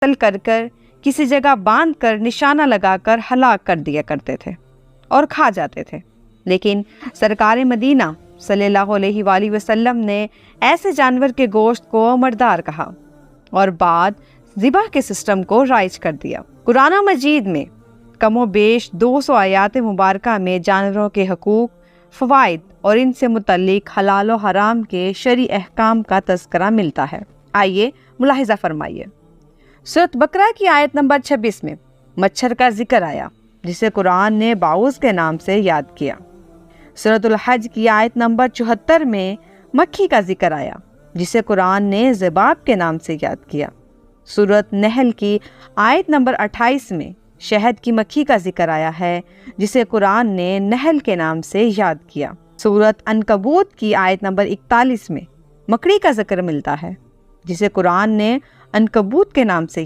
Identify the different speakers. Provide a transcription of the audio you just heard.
Speaker 1: قتل کر کر کسی جگہ باندھ کر نشانہ لگا کر ہلاک کر دیا کرتے تھے اور کھا جاتے تھے، لیکن سرکار مدینہ صلی اللہ علیہ وآلہ وسلم نے ایسے جانور کے گوشت کو مردار کہا اور بعد ذبح کے سسٹم کو رائج کر دیا۔ قرآن مجید میں کم و بیش 200 آیات مبارکہ میں جانوروں کے حقوق، فوائد اور ان سے متعلق حلال و حرام کے شرعی احکام کا تذکرہ ملتا ہے۔ آئیے ملاحظہ فرمائیے۔ سورۃ بقرہ کی آیت نمبر 26 میں مچھر کا ذکر آیا جسے قرآن نے باؤز کے نام سے یاد کیا۔ سورۃ الحج کی آیت نمبر 74 میں مکھی کا ذکر آیا جسے قرآن نے ذباب کے نام سے یاد کیا۔ سورۃ نحل کی آیت نمبر 28 میں شہد کی مکھی کا ذکر آیا ہے جسے قرآن نے نحل کے نام سے یاد کیا۔ سورۃ عنکبوت کی آیت نمبر 41 میں مکڑی کا ذکر ملتا ہے جسے قرآن نے عنکبوت کے نام سے